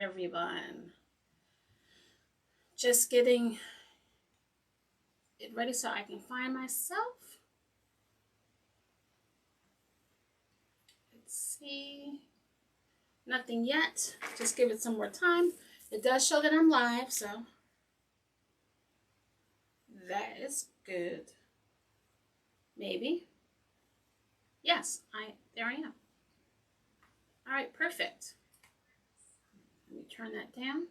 Everyone, just getting it ready so I can find myself. Let's see. Nothing yet. Just give it some more time. It does show that I'm live, so that is good. Maybe. Yes, there I am. All right, perfect. Let me turn that down.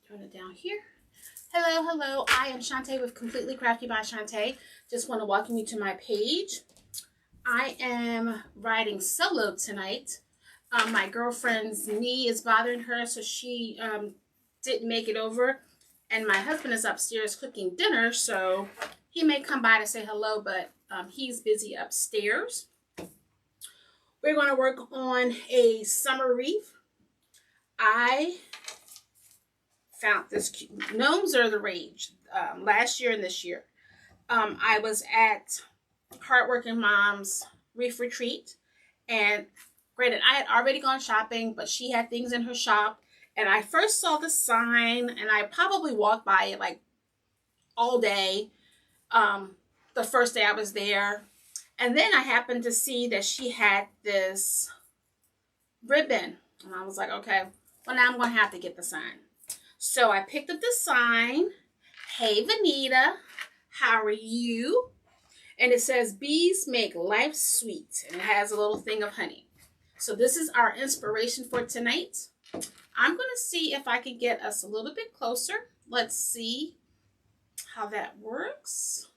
Turn it down here. Hello, hello. I am Shantae with Completely Crafty by Shantae. Just want to welcome you to my page. I am riding solo tonight. My girlfriend's knee is bothering her, so she didn't make it over. And my husband is upstairs cooking dinner, so he may come by to say hello, but he's busy upstairs. We're going to work on a summer wreath. I found this cute. Gnomes are the rage last year and this year. I was at Hardworking Mom's Wreath Retreat, and granted, I had already gone shopping, but she had things in her shop, and I first saw the sign, and I probably walked by it like all day the first day I was there, and then I happened to see that she had this ribbon, and I was like, okay, well, now I'm going to have to get the sign. So I picked up the sign. Hey, Vanita, how are you? And it says, bees make life sweet. And it has a little thing of honey. So this is our inspiration for tonight. I'm going to see if I can get us a little bit closer. Let's see how that works.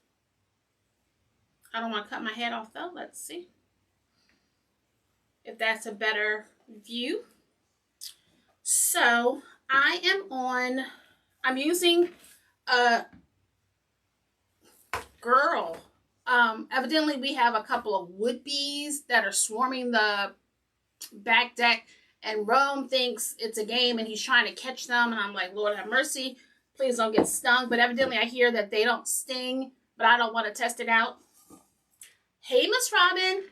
I don't want to cut my head off though. Let's see if that's a better view. So I'm using a girl. Evidently we have a couple of wood bees that are swarming the back deck, and Rome thinks it's a game and he's trying to catch them, and I'm like, Lord have mercy, please don't get stung. But evidently I hear that they don't sting, but I don't want to test it out. Hey, Miss Robin.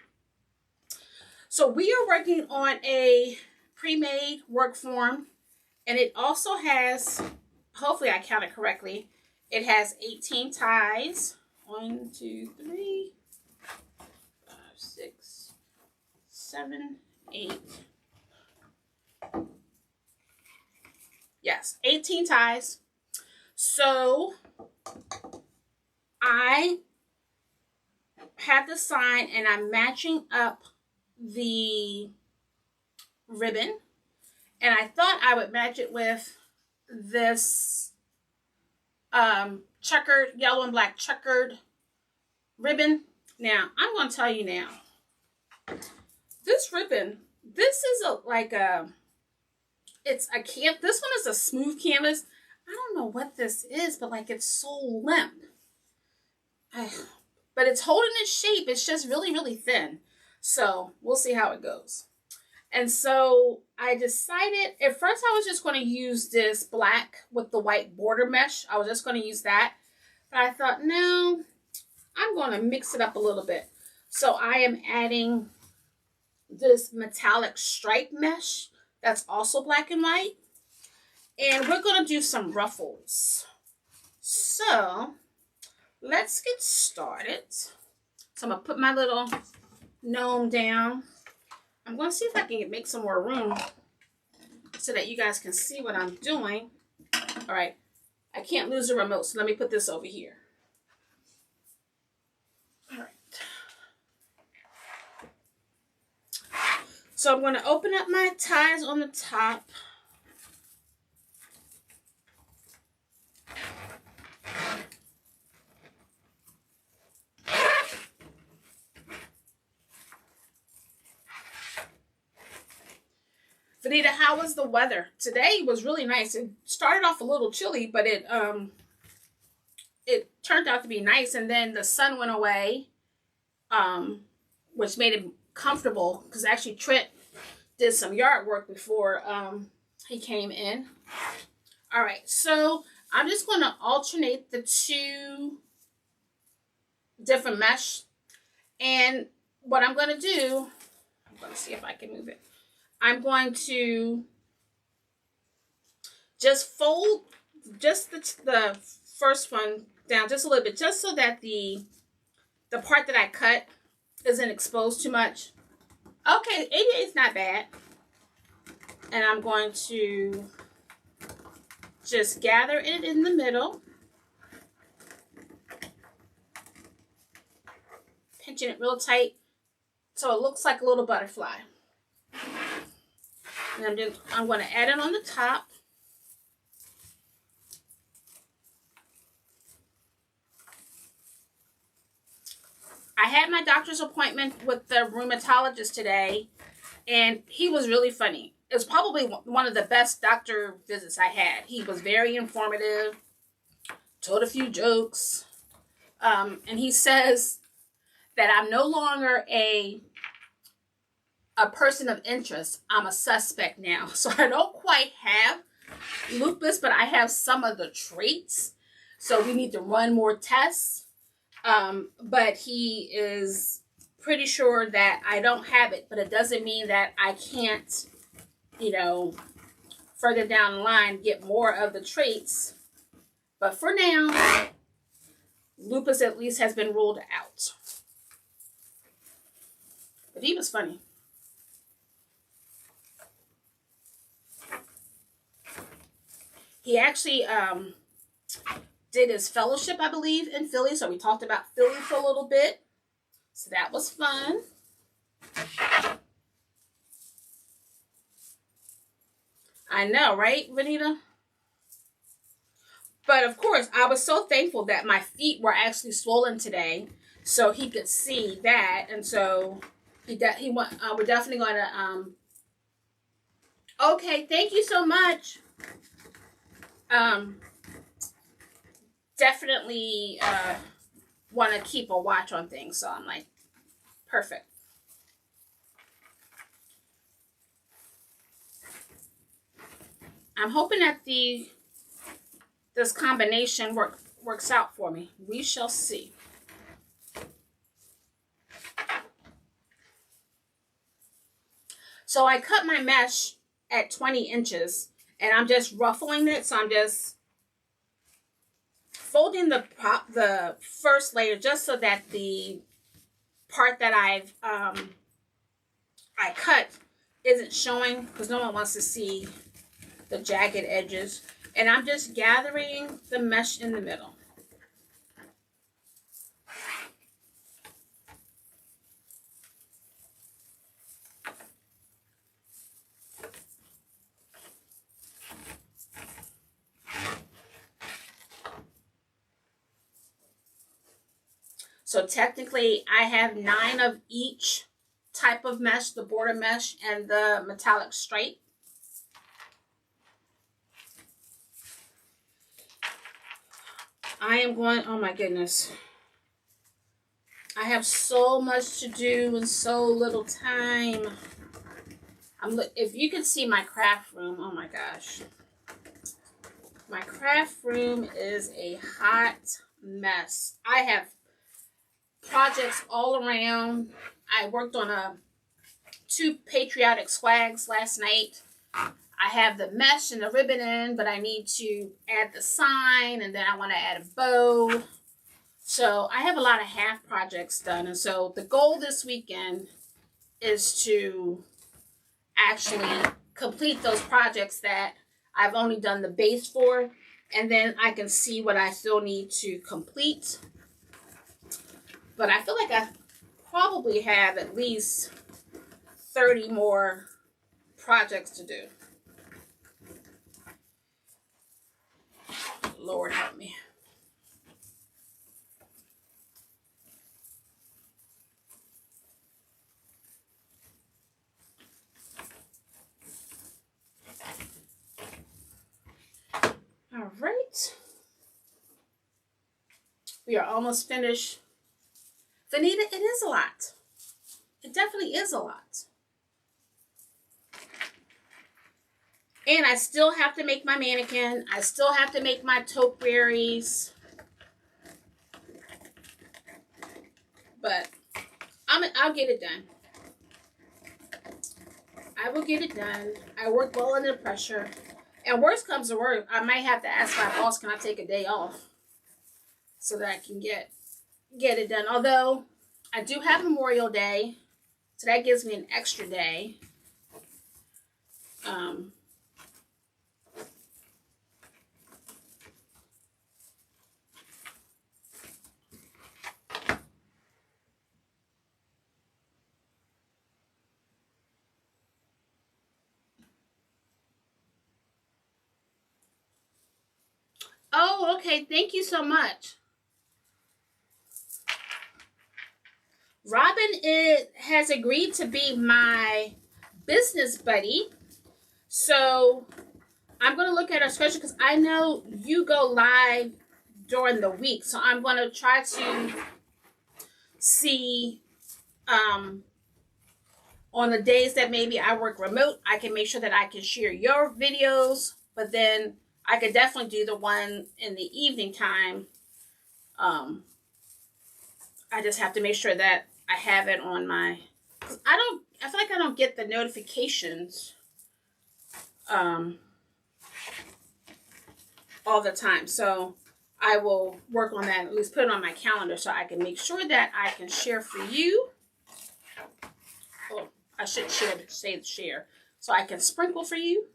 So we are working on a pre-made work form, and it also has, hopefully I counted correctly, it has 18 ties. 1, 2, 3, 5, 6, 7, 8. Yes, 18 ties. So I have the sign, and I'm matching up the ribbon, and I thought I would match it with this checkered, yellow and black checkered ribbon. Now, I'm going to tell you now, this ribbon, this is it's a this one is a smooth canvas. I don't know what this is, but like, it's so limp. But it's holding its shape. It's just really, really thin. So we'll see how it goes. And so I decided, at first I was just going to use this black with the white border mesh. I was just going to use that. But I thought, no, I'm going to mix it up a little bit. So I am adding this metallic stripe mesh that's also black and white. And we're going to do some ruffles. So let's get started. So I'm going to put my little gnome down. I'm going to see if I can make some more room so that you guys can see what I'm doing. All right. I can't lose the remote, so let me put this over here. All right. So I'm going to open up my ties on the top. Vanita, how was the weather? Today was really nice. It started off a little chilly, but it turned out to be nice. And then the sun went away, which made it comfortable, because actually Trent did some yard work before he came in. All right, so I'm just going to alternate the two different mesh. And what I'm going to do, I'm going to see if I can move it. I'm going to just fold just the first one down just a little bit, just so that the part that I cut isn't exposed too much. Okay, 88 is not bad. And I'm going to just gather it in the middle, pinching it real tight so it looks like a little butterfly. And I'm going to add it on the top. I had my doctor's appointment with the rheumatologist today, and he was really funny. It was probably one of the best doctor visits I had. He was very informative, told a few jokes, and he says that I'm no longer a person of interest. I'm a suspect now. So I don't quite have lupus, but I have some of the traits. So we need to run more tests. But he is pretty sure that I don't have it, but it doesn't mean that I can't, further down the line get more of the traits. But for now, lupus at least has been ruled out. But he was funny. He actually did his fellowship, I believe, in Philly. So we talked about Philly for a little bit. So that was fun. I know, right, Vanita? But of course, I was so thankful that my feet were actually swollen today, so he could see that, and so we're definitely going to. Okay, thank you so much. Definitely want to keep a watch on things, so I'm like, perfect. I'm hoping that this combination works out for me. We shall see. So I cut my mesh at 20 inches, and I'm just ruffling it. So I'm just folding the first layer just so that the part that I cut isn't showing, because no one wants to see the jagged edges. And I'm just gathering the mesh in the middle. So technically I have 9 of each type of mesh, the border mesh and the metallic stripe. I am going, oh my goodness. I have so much to do and so little time. If you could see my craft room, oh my gosh. My craft room is a hot mess. I have projects all around. I worked on 2 patriotic swags last night. I have the mesh and the ribbon in, but I need to add the sign, and then I want to add a bow. So I have a lot of half projects done. And so the goal this weekend is to actually complete those projects that I've only done the base for, and then I can see what I still need to complete. But I feel like I probably have at least 30 more projects to do. Lord help me. All right. We are almost finished. Vanita, it is a lot. It definitely is a lot. And I still have to make my mannequin. I still have to make my topiaries. But I'll get it done. I will get it done. I work well under pressure. And worst comes to worst, I might have to ask my boss, can I take a day off so that I can get it done. Although I do have Memorial Day, so that gives me an extra day. Oh, okay. Thank you so much. Robin has agreed to be my business buddy. So I'm going to look at our schedule because I know you go live during the week. So I'm going to try to see on the days that maybe I work remote, I can make sure that I can share your videos. But then I could definitely do the one in the evening time. I just have to make sure that I have it on my... I feel like I don't get the notifications all the time. So I will work on that, at least put it on my calendar so I can make sure that I can share for you. Oh, I should say share. So I can sprinkle for you.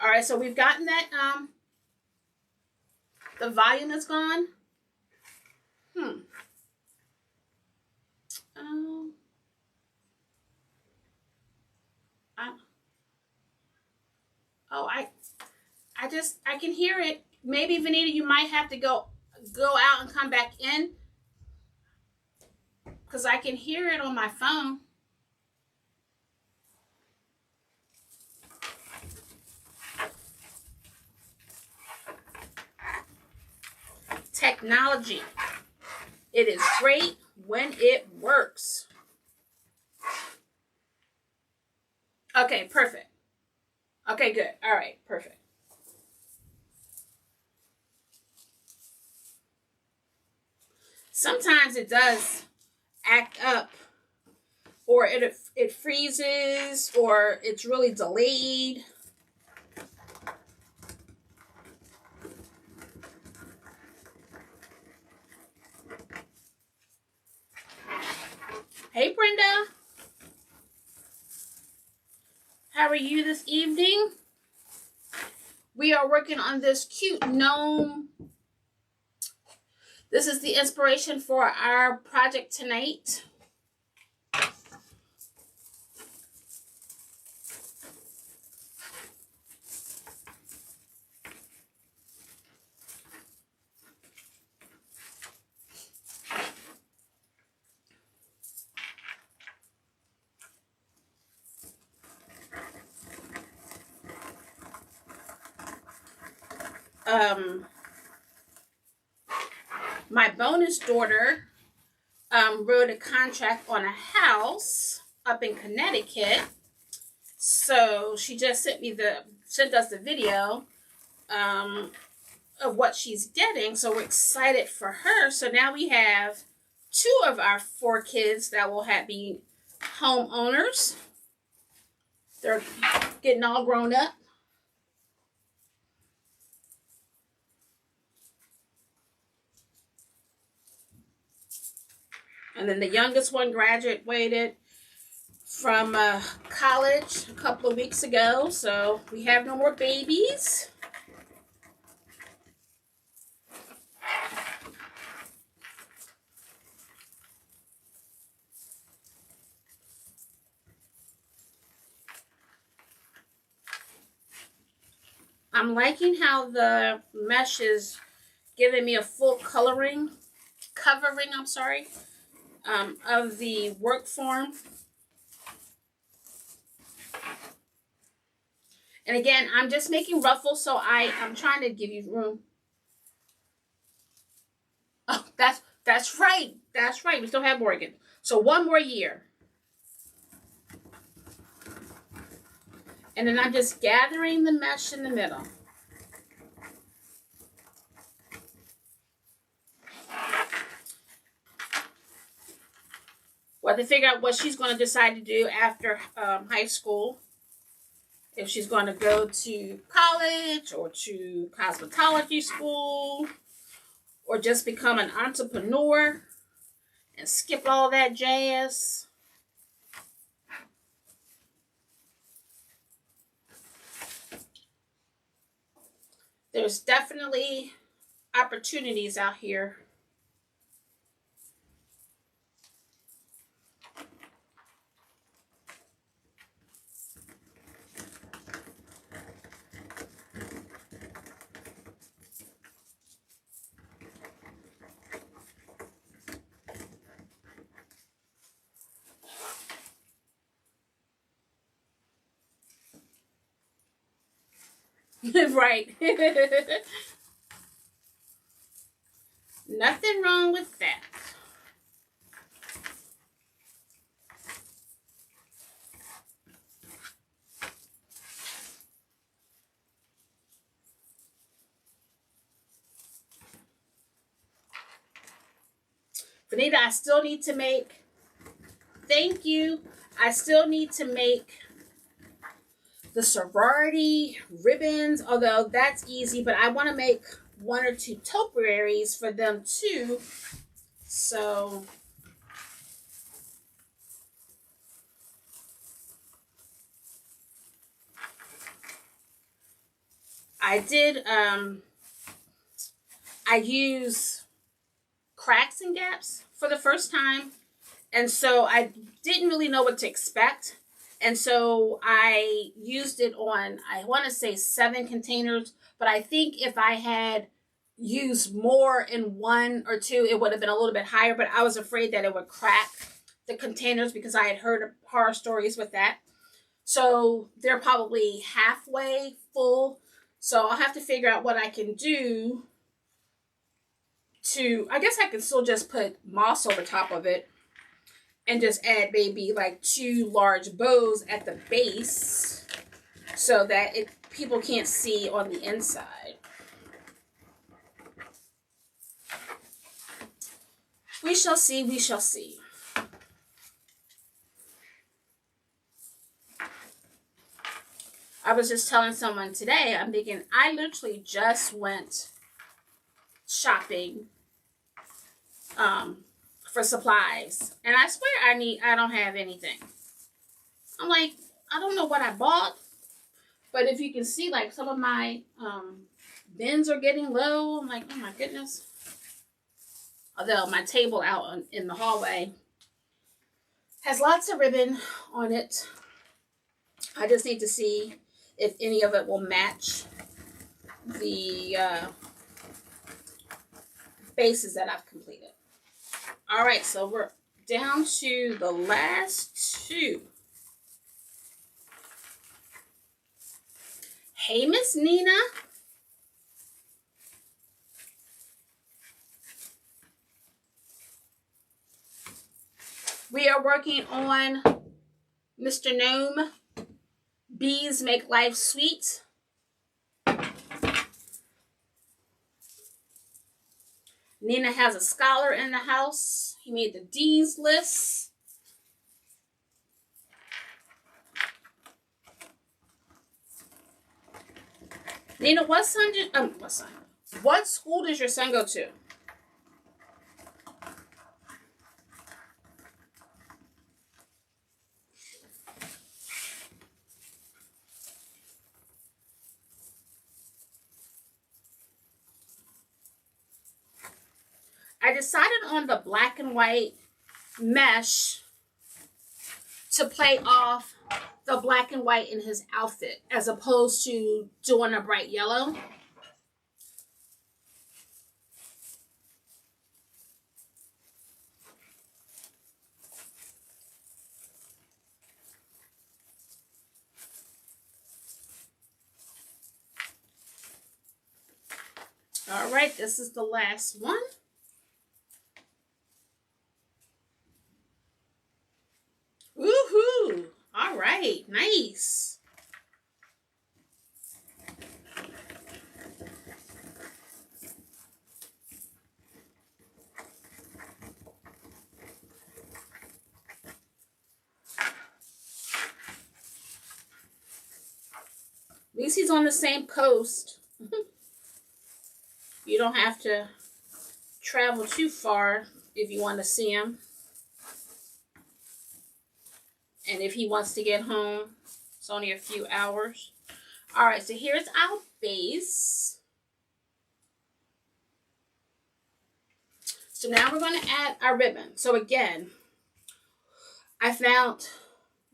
All right, so we've gotten that, the volume is gone. I can hear it. Maybe, Vanita, you might have to go out and come back in because I can hear it on my phone. Technology. It is great when it works. Okay, perfect. Okay, good. All right, perfect. Sometimes it does act up, or it freezes, or it's really delayed. Hey, Brenda. How are you this evening? We are working on this cute gnome. This is the inspiration for our project tonight. My bonus daughter wrote a contract on a house up in Connecticut. So she just sent us the video of what she's getting. So we're excited for her. So now we have 2 of our 4 kids that will be homeowners. They're getting all grown up. And then the youngest one graduated from college a couple of weeks ago. So we have no more babies. I'm liking how the mesh is giving me a full covering, of the work form. And again, I'm just making ruffles, so I'm trying to give you room. Oh, that's right. That's right. We still have Morgan. So 1 more year. And then I'm just gathering the mesh in the middle. Well, to figure out what she's going to decide to do after high school if she's going to go to college or to cosmetology school or just become an entrepreneur and skip all that jazz. There's definitely opportunities out here. Right. Nothing wrong with that. Vanita, I still need to make, thank you. I still need to make the sorority ribbons, although that's easy, but I want to make 1 or 2 topiaries for them too. So I did, I use cracks and gaps for the first time. And so I didn't really know what to expect. And so I used it on, I want to say 7 containers, but I think if I had used more in 1 or 2, it would have been a little bit higher, but I was afraid that it would crack the containers because I had heard horror stories with that. So they're probably halfway full. So I'll have to figure out what I can do to, I guess I can still just put moss over top of it and just add maybe like 2 large bows at the base so that people can't see on the inside. We shall see, we shall see. I was just telling someone today, I'm thinking, I literally just went shopping for supplies. And I swear I don't have anything. I'm like, I don't know what I bought. But if you can see, like, some of my bins are getting low. I'm like, oh my goodness. Although my table out in the hallway has lots of ribbon on it. I just need to see if any of it will match the bases that I've completed. All right, so we're down to the last 2. Hey, Miss Nina. We are working on Mr. Gnome Bees Make Life Sweet. Nina has a scholar in the house. He made the Dean's List. Nina, what school does your son go to? I decided on the black and white mesh to play off the black and white in his outfit as opposed to doing a bright yellow. All right, this is the last one. Woohoo! All right, nice. least he's on the same coast. You don't have to travel too far if you want to see him. And if he wants to get home, it's only a few hours. All right, so here's our base. So now we're going to add our ribbon. So again, I found,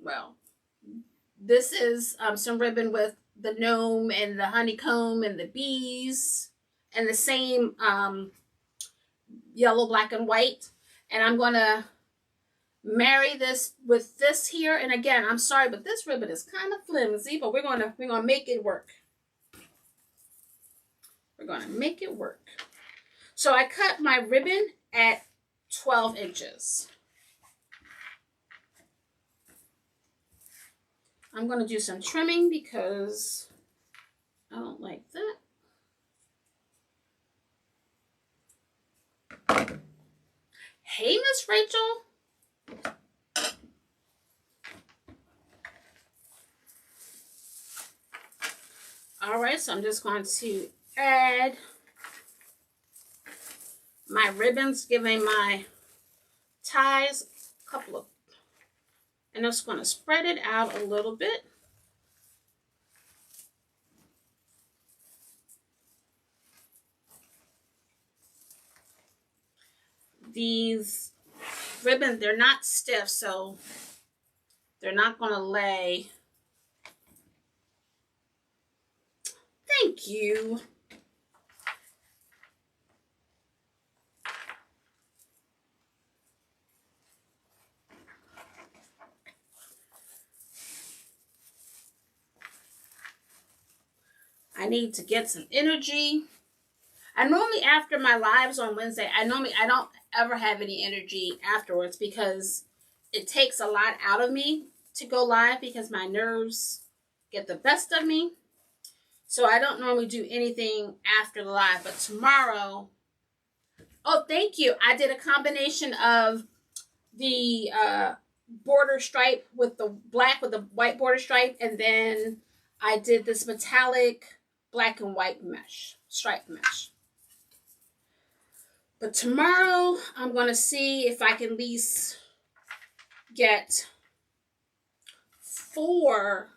well, this is some ribbon with the gnome and the honeycomb and the bees and the same yellow, black, and white. And I'm going to marry this with this here. And again, I'm sorry, but this ribbon is kind of flimsy, but we're gonna make it work. We're gonna make it work. So I cut my ribbon at 12 inches. I'm gonna do some trimming because I don't like that. Hey, Miss Rachel. All right, so I'm just going to add my ribbons, giving my ties a couple of, and I'm just going to spread it out a little bit. These ribbons, they're not stiff, so they're not going to lay. Thank you. I need to get some energy. I normally, after my lives on Wednesday, I don't ever have any energy afterwards because it takes a lot out of me to go live because my nerves get the best of me. So I don't normally do anything after the live, but tomorrow, oh, thank you. I did a combination of the border stripe with the black with the white border stripe, and then I did this metallic black and white mesh, stripe mesh. But tomorrow, I'm going to see if I can at least get 4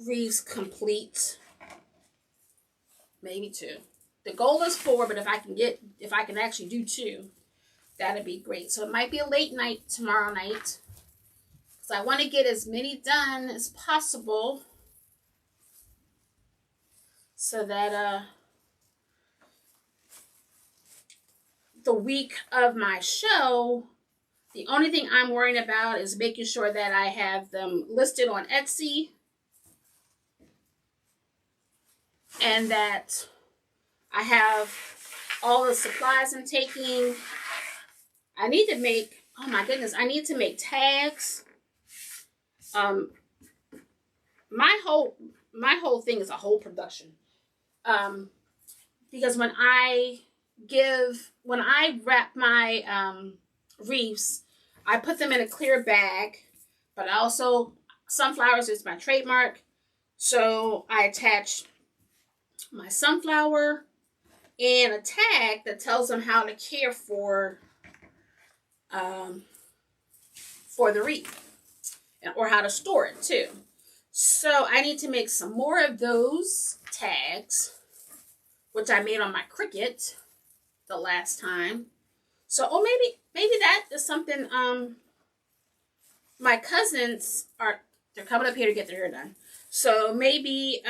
wreaths complete. Maybe 2. The goal is 4, but if I can actually do 2, that'd be great. So it might be a late night tomorrow night, because I want to get as many done as possible so that the week of my show, the only thing I'm worrying about is making sure that I have them listed on Etsy and that I have all the supplies I'm taking. I need to make, oh my goodness, I need to make tags. My whole thing is a whole production. Because when I wrap my wreaths, I put them in a clear bag, but I also, sunflowers is my trademark. So I attach my sunflower and a tag that tells them how to care for the wreath, or how to store it too. So I need to make some more of those tags, which I made on my Cricut the last time. So, maybe that is something, my cousins they're coming up here to get their hair done. So maybe,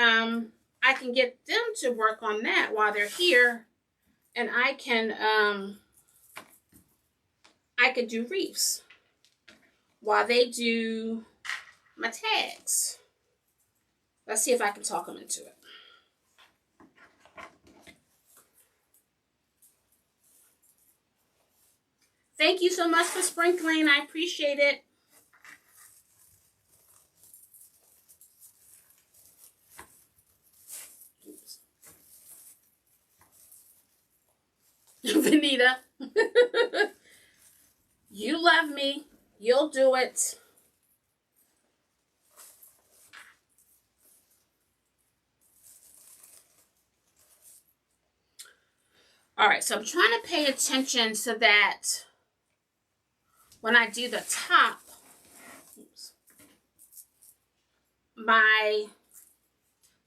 I can get them to work on that while they're here, and I could do wreaths while they do my tags. Let's see if I can talk them into it. Thank you so much for sprinkling. I appreciate it. Vanita, you love me. You'll do it. All right, so I'm trying to pay attention so that when I do the top,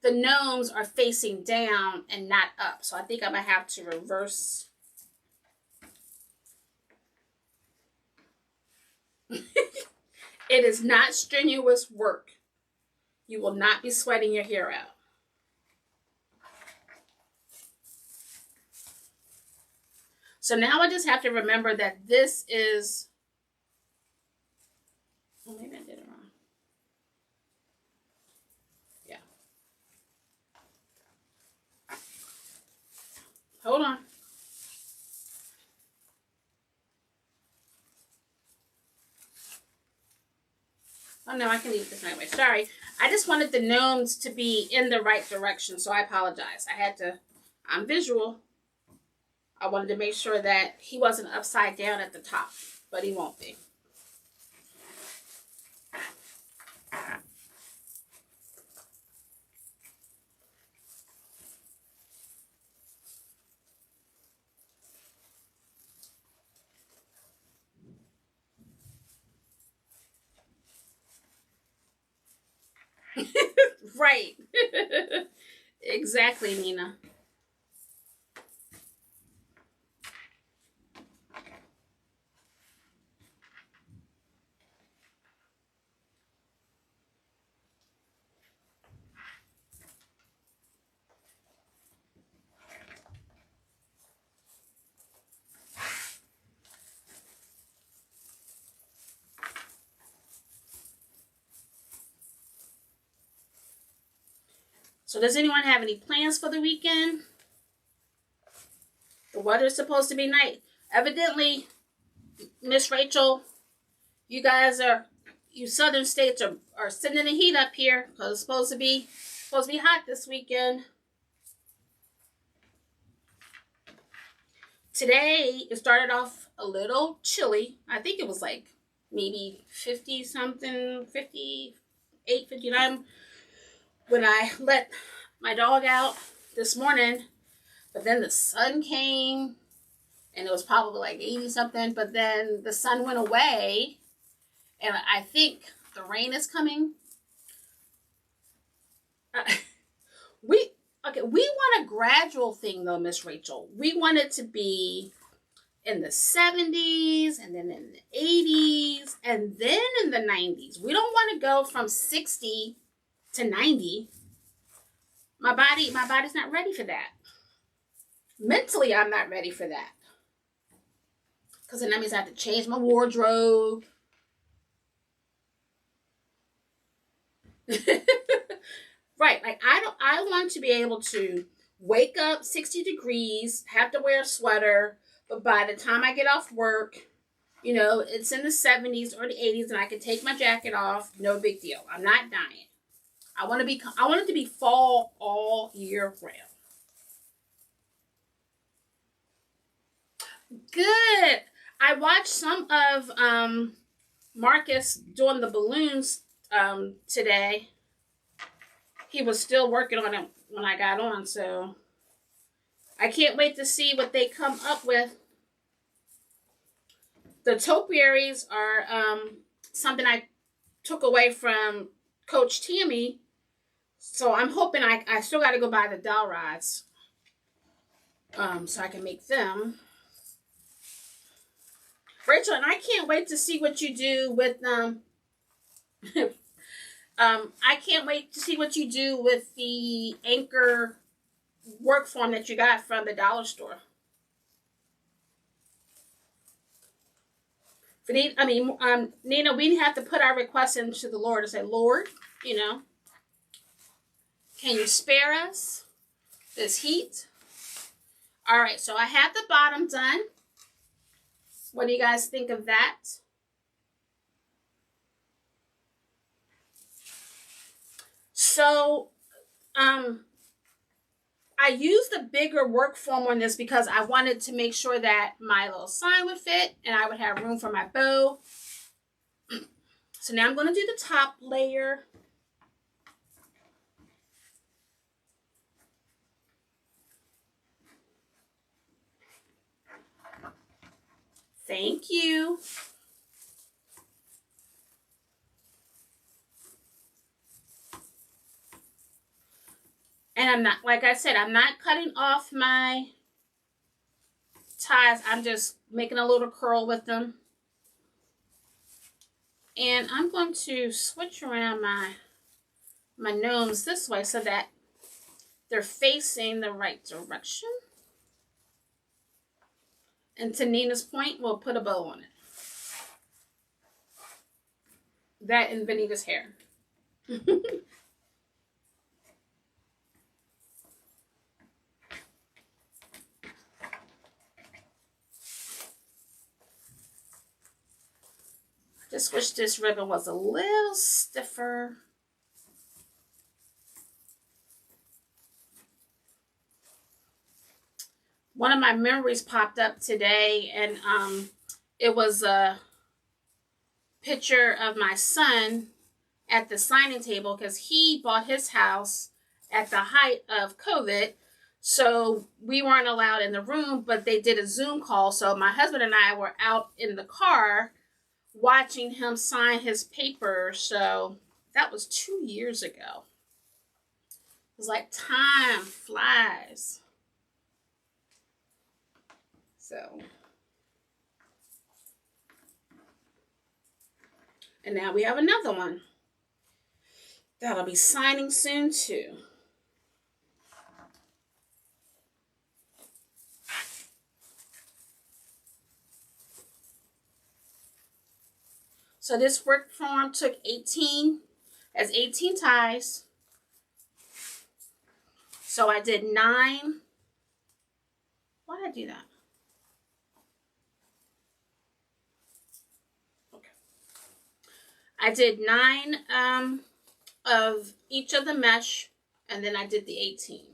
the gnomes are facing down and not up. So I think I'm going to have to reverse. It is not strenuous work. You will not be sweating your hair out. So now I just have to remember that this is, oh, maybe I did it wrong. Yeah. Hold on. Oh no, I can leave this anyway. Sorry. I just wanted the gnomes to be in the right direction, so I apologize. I'm visual. I wanted to make sure that he wasn't upside down at the top, but he won't be. Right. Exactly, Nina. So does anyone have any plans for the weekend? The weather's supposed to be nice. Evidently, Miss Rachel, you southern states are sending the heat up here because it's supposed to be hot this weekend. Today, it started off a little chilly. I think it was like maybe 50 something, 58, 59 when I let my dog out this morning. But then the sun came and it was probably like 80 something. But then the sun went away and I think the rain is coming. We want a gradual thing though, Miss Rachel. We want it to be in the 70s and then in the 80s and then in the 90s. We don't want to go from 60 to 90. My body's not ready for that. Mentally, I'm not ready for that. Because then that means I have to change my wardrobe. Right, like I want to be able to wake up 60 degrees, have to wear a sweater, but by the time I get off work, it's in the 70s or the 80s and I can take my jacket off, no big deal. I'm not dying. I want it to be fall all year round. Good. I watched some of Marcus doing the balloons today. He was still working on it when I got on, so I can't wait to see what they come up with. The topiaries are something I took away from Coach Tammy, so I'm hoping I still got to go buy the dowel rods so I can make them. Rachel, and I can't wait to see what you do with I can't wait to see what you do with the anchor work form that you got from the dollar store. Nina, we have to put our requests into the Lord and say, Lord, can you spare us this heat? All right, so I have the bottom done. What do you guys think of that? So, I used the bigger work form on this because I wanted to make sure that my little sign would fit and I would have room for my bow. So now I'm going to do the top layer. Thank you. And I'm not, like I said, I'm not cutting off my ties. I'm just making a little curl with them. And I'm going to switch around my gnomes this way so that they're facing the right direction. And to Nina's point, we'll put a bow on it. That and Benita's hair. Just wish this ribbon was a little stiffer. One of my memories popped up today, and it was a picture of my son at the signing table because he bought his house at the height of COVID. So we weren't allowed in the room, but they did a Zoom call. So my husband and I were out in the car watching him sign his paper. So that was 2 years ago. It was like time flies. So, and now we have another one that'll be signing soon too. So this work form took 18 ties. So I did 9. Why did I do that? Okay. I did 9 of each of the mesh, and then I did the 18.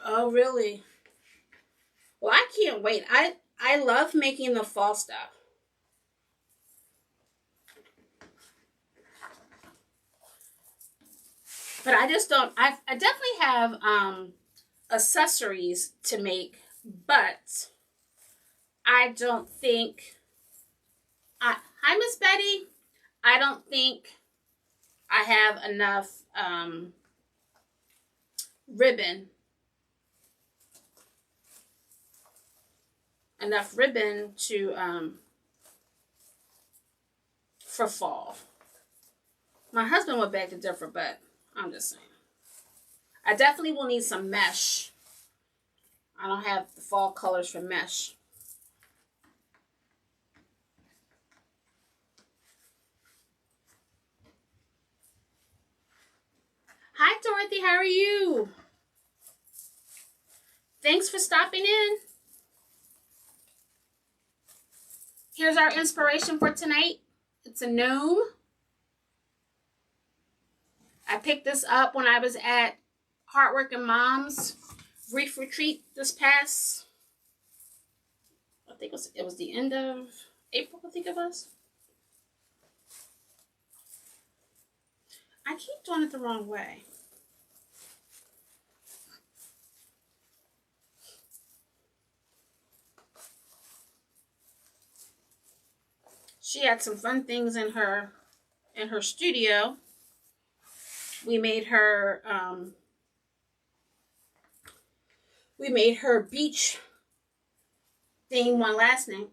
Oh, really? Well, I can't wait. I love making the fall stuff. But I just don't, I definitely have accessories to make, but I don't think, hi Miss Betty, I don't think I have enough ribbon to for fall. My husband would beg to differ, but I'm just saying. I definitely will need some mesh. I don't have the fall colors for mesh. Hi Dorothy, how are you? Thanks for stopping in. Here's our inspiration for tonight. It's a gnome. I picked this up when I was at Hardworking Moms Wreath Retreat this past, I think it was the end of April, I think it was. I keep doing it the wrong way. She had some fun things in her studio. We made her beach theme one last night.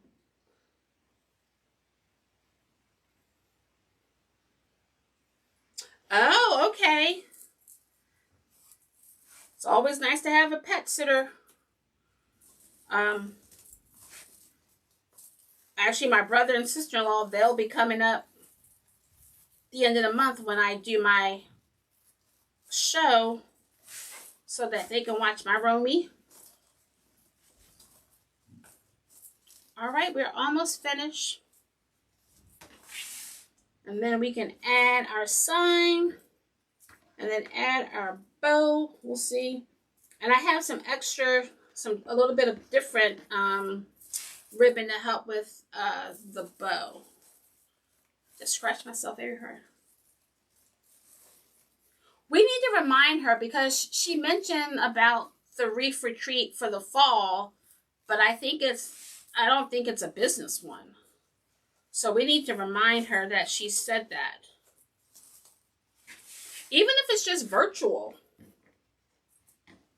Oh, okay. It's always nice to have a pet sitter. Actually, my brother and sister-in-law, they'll be coming up the end of the month when I do my show so that they can watch my Romy. All right, we're almost finished. And then we can add our sign and then add our bow. We'll see. And I have some extra, a little bit of different ribbon to help with the bow. Just scratch myself everywhere. We need to remind her because she mentioned about the reef retreat for the fall, but I don't think it's a business one. So we need to remind her that she said that. Even if it's just virtual.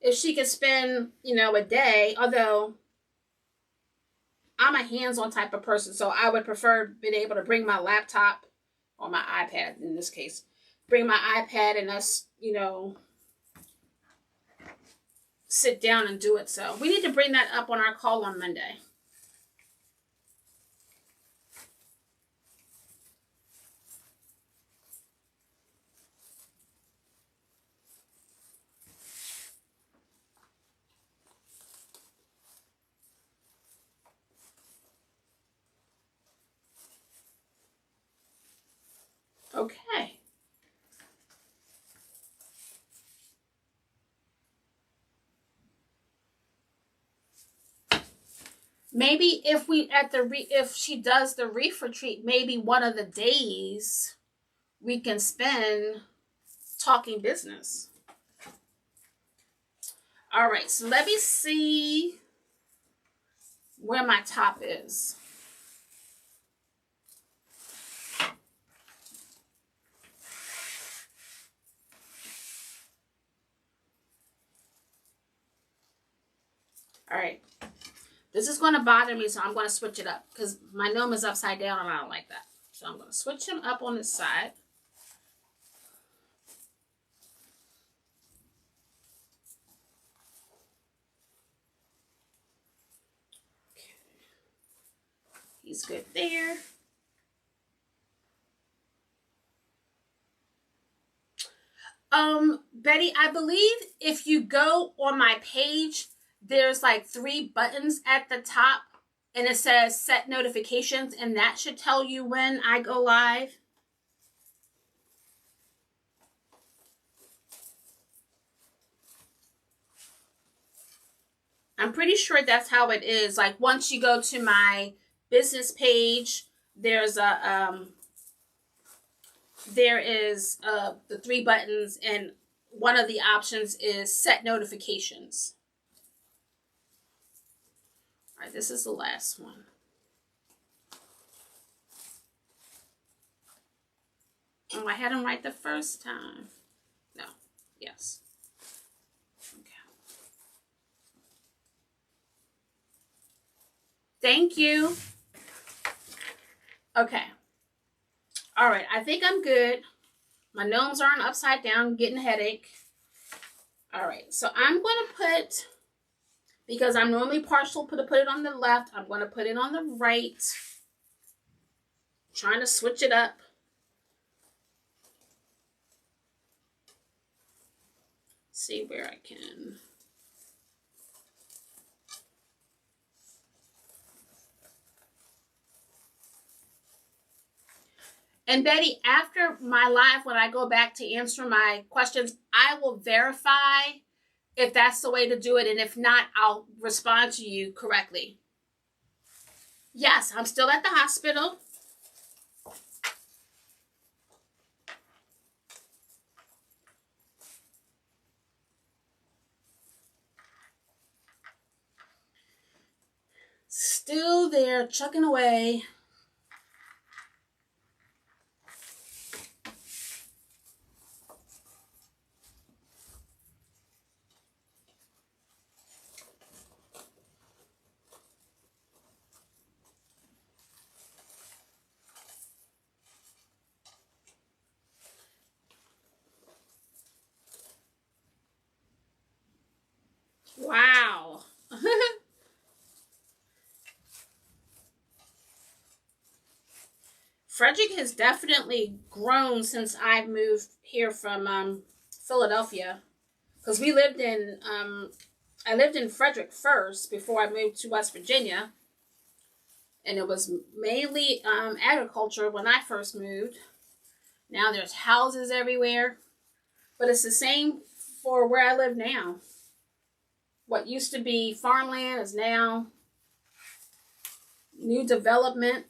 If she could spend, a day, although I'm a hands-on type of person, so I would prefer being able to bring my laptop, or my iPad in this case, bring my iPad and us, sit down and do it. So we need to bring that up on our call on Monday. Okay. Maybe if she does the reef retreat, maybe one of the days we can spend talking business. All right, so let me see where my top is. All right. This is going to bother me, so I'm going to switch it up because my gnome is upside down and I don't like that. So I'm going to switch him up on this side. Okay. He's good there. Betty, I believe if you go on my page, there's like 3 buttons at the top and it says set notifications, and that should tell you when I go live. I'm pretty sure that's how it is. Like once you go to my business page, there's the 3 buttons, and one of the options is set notifications. All right, this is the last one. Oh, I had him right the first time. No. Yes. Okay. Thank you. Okay. All right, I think I'm good. My gnomes aren't upside down, getting a headache. All right, so I'm going to put, because I'm normally partial to put it on the left, I'm going to put it on the right. Trying to switch it up. See where I can. And Betty, after my live, when I go back to answer my questions, I will verify if that's the way to do it. And if not, I'll respond to you correctly. Yes, I'm still at the hospital. Still there, chugging away. Wow. Frederick has definitely grown since I've moved here from Philadelphia. Because we lived in, I lived in Frederick first before I moved to West Virginia. And it was mainly agriculture when I first moved. Now there's houses everywhere. But it's the same for where I live now. What used to be farmland is now new development.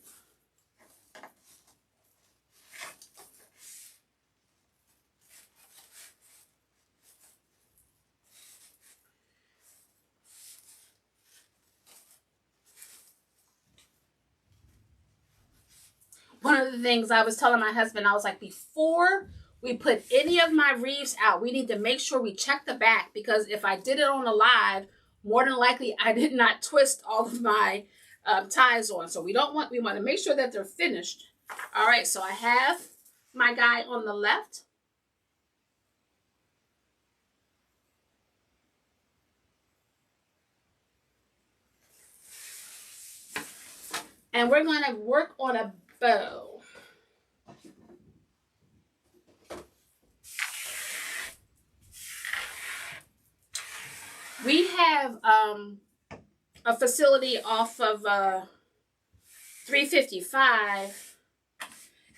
one of the things I was telling my husband, I was like, before we put any of my wreaths out, we need to make sure we check the back, because if I did it on a live, more than likely I did not twist all of my ties on. So we want to make sure that they're finished. All right, so I have my guy on the left. And we're going to work on a bow. We have a facility off of 355,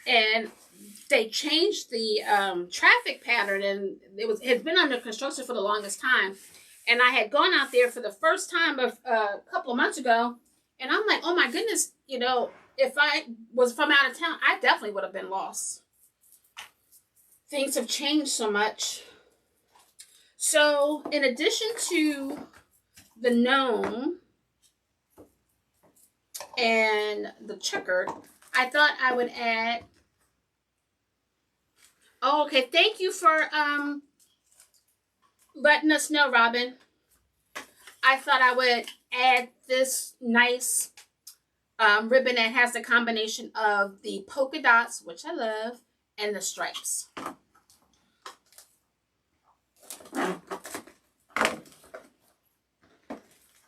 and they changed the traffic pattern, and it's been under construction for the longest time. And I had gone out there for the first time a couple of months ago, and I'm like, oh my goodness, you know, if I was from out of town, I definitely would have been lost. Things have changed so much. So in addition to the gnome and the checkered, I thought I would add, oh, okay, thank you for letting us know, Robin. I thought I would add this nice ribbon that has the combination of the polka dots, which I love, and the stripes.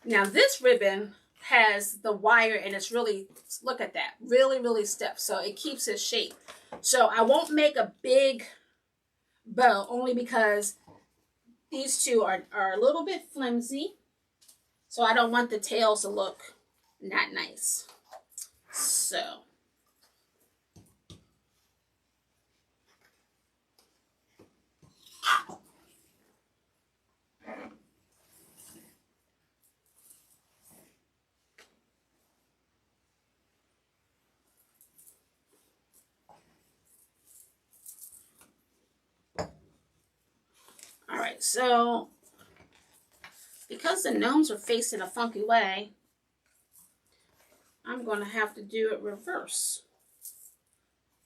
Now this ribbon has the wire, and it's really, look at that, really, really stiff. So it keeps its shape. So I won't make a big bow, only because these two are a little bit flimsy. So I don't want the tails to look not nice. So all right, so because the gnomes are facing a funky way, I'm going to have to do it reverse.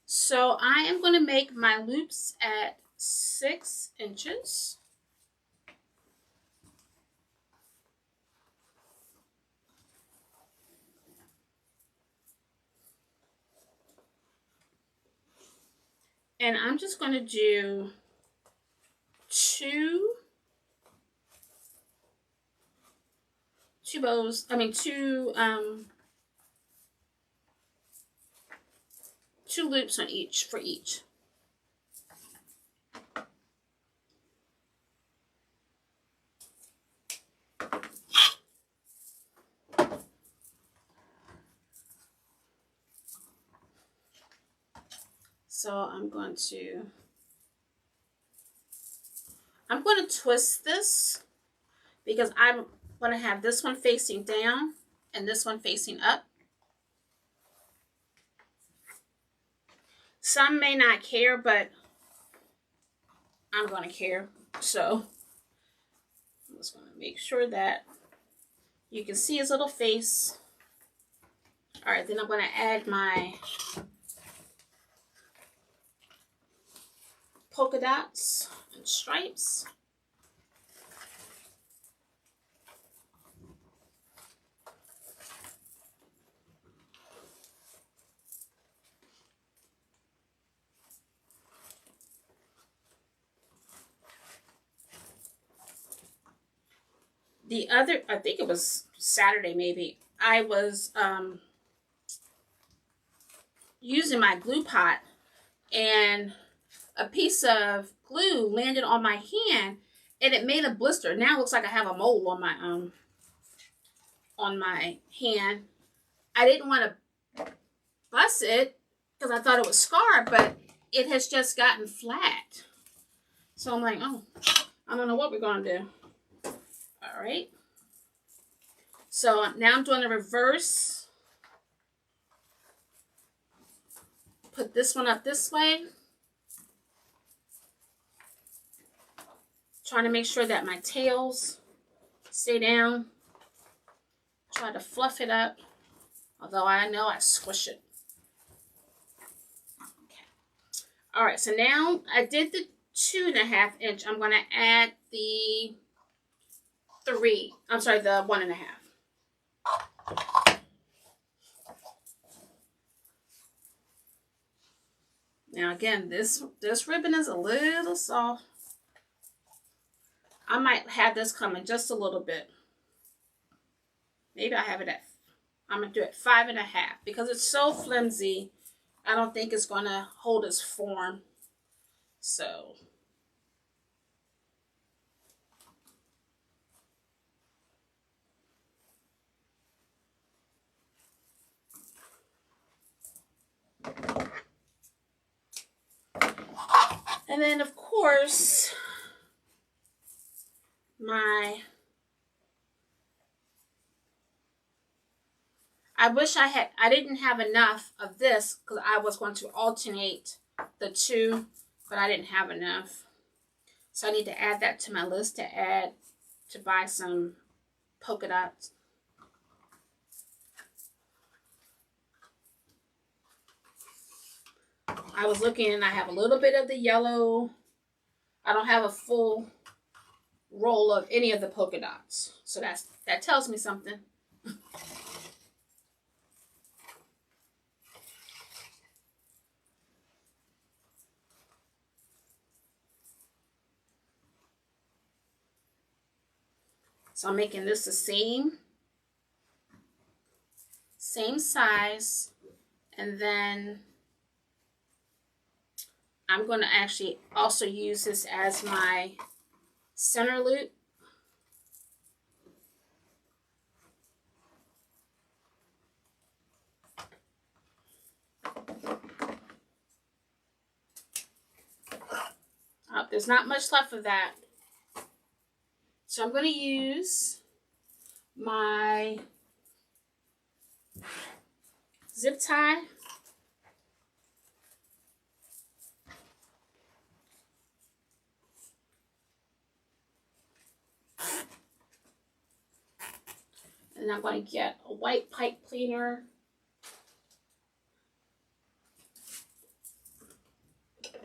So I am going to make my loops at 6 inches. And I'm just going to do two bows, two loops on each for each. So I'm going to twist this, because I'm going to have this one facing down and this one facing up. Some may not care, but I'm going to care. So I'm just going to make sure that you can see his little face. All right, then I'm going to add my polka dots and stripes. The other, I think it was Saturday maybe, I was using my glue pot, and a piece of glue landed on my hand, and it made a blister. Now it looks like I have a mole on my hand. I didn't want to bust it because I thought it was scarred, but it has just gotten flat. So I'm like, oh, I don't know what we're going to do. All right. So now I'm doing the reverse. Put this one up this way. Trying to make sure that my tails stay down. Try to fluff it up, although I know I squish it. All right, so now I did the 2.5 inch. I'm going to add the 3. I'm sorry, the 1.5. Now again, this ribbon is a little soft. I might have this coming just a little bit. Maybe I have it at, I'm going to do it 5.5 because it's so flimsy. I don't think it's going to hold its form. So. And then of course, I wish I didn't have enough of this because I was going to alternate the two, but I didn't have enough. So I need to add that to my list to buy some polka dots. I was looking and I have a little bit of the yellow. I don't have a full roll of any of the polka dots. So that tells me something. So I'm making this the same size, and then I'm going to actually also use this as my center loop. Oh, there's not much left of that. So I'm going to use my zip tie. And I'm going to get a white pipe cleaner.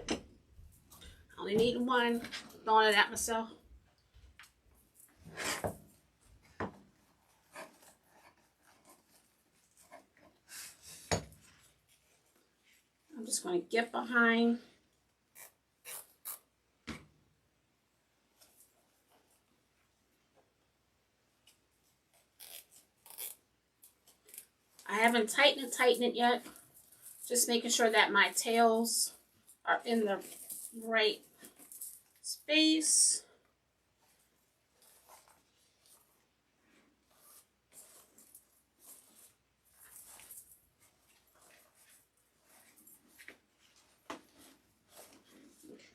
I only need one. Throwing it at myself. I'm just going to get behind. I haven't tightened it yet. Just making sure that my tails are in the right space.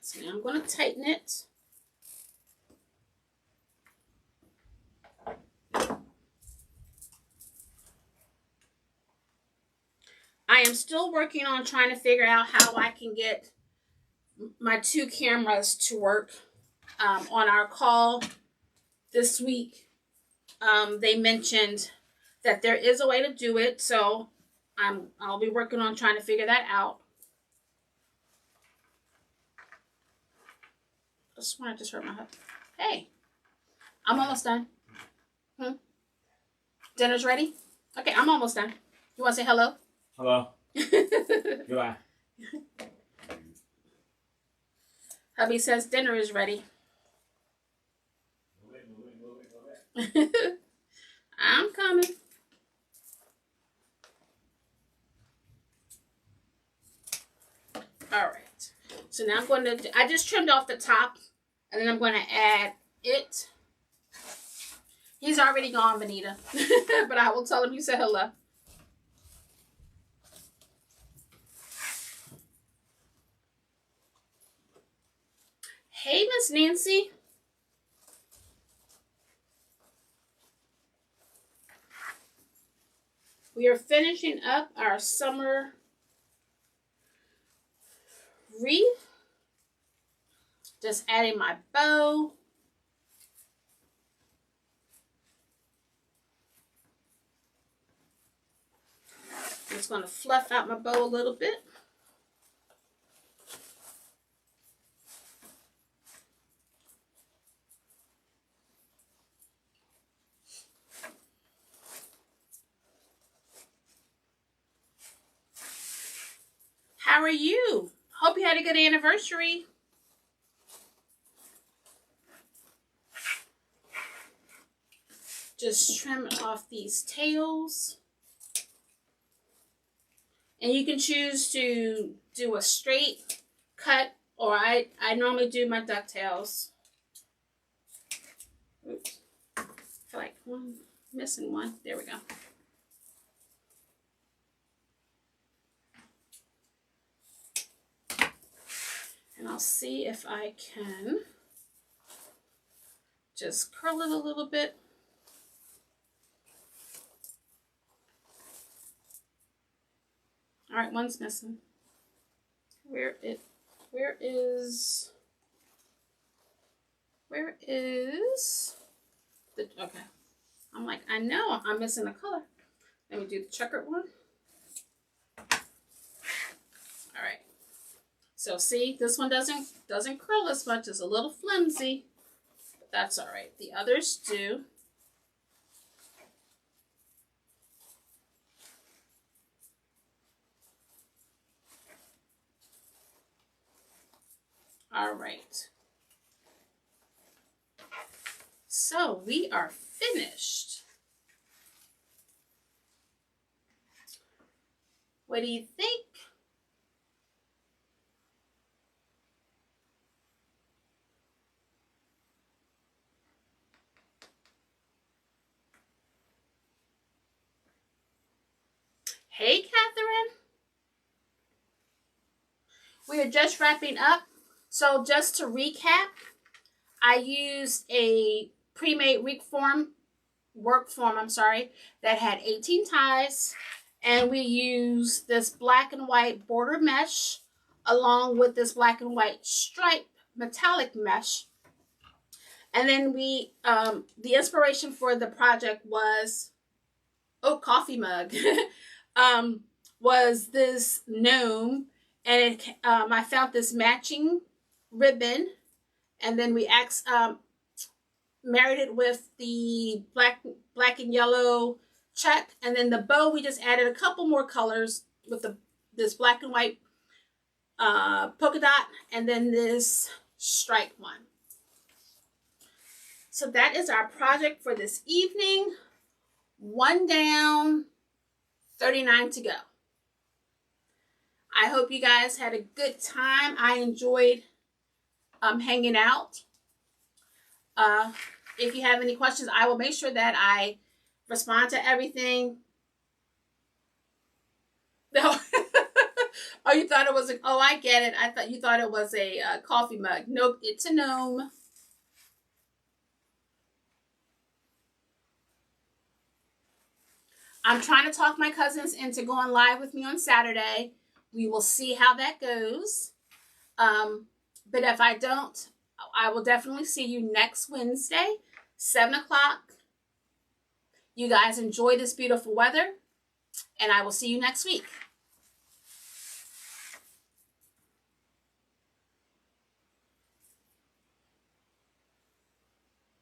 So now I'm going to tighten it. I am still working on trying to figure out how I can get my 2 cameras to work. On our call this week, they mentioned that there is a way to do it, so I'll be working on trying to figure that out. I just wanted to hurt my head. Hey, I'm almost done. Dinner's ready? Okay, I'm almost done. You want to say hello? Hello. Goodbye. Hubby says dinner is ready. I'm coming. All right. So now I'm going to, I just trimmed off the top, and then I'm going to add it. He's already gone, Vanita. But I will tell him you said hello. Hey, Miss Nancy. We are finishing up our summer wreath. Just adding my bow. Just going to fluff out my bow a little bit. How are you? Hope you had a good anniversary. Just trim off these tails. And you can choose to do a straight cut, or I normally do my ducktails. Oops. I feel like I'm missing one. There we go. And I'll see if I can just curl it a little bit. All right, one's missing. Where is the, okay. I'm like, I know I'm missing a color. Let me do the checkered one. All right. So see, this one doesn't curl as much. It's a little flimsy, but that's all right. The others do. All right. So we are finished. What do you think? Hey, Catherine. We are just wrapping up. So just to recap, I used a pre-made work form, that had 18 ties. And we used this black and white border mesh along with this black and white stripe metallic mesh. And then we, the inspiration for the project was, coffee mug, was this gnome. And it, I found this matching ribbon, and then we married it with the black and yellow check, and then the bow we just added a couple more colors with this black and white polka dot, and then this stripe one. So that is our project for this evening. 1 down, 39 to go. I hope you guys had a good time. I enjoyed hanging out. If you have any questions, I will make sure that I respond to everything. No. Oh, you thought it was oh, I get it. I thought you thought it was a coffee mug. Nope, it's a gnome. I'm trying to talk my cousins into going live with me on Saturday. We will see how that goes. But if I don't, I will definitely see you next Wednesday, 7 o'clock. You guys enjoy this beautiful weather, and I will see you next week.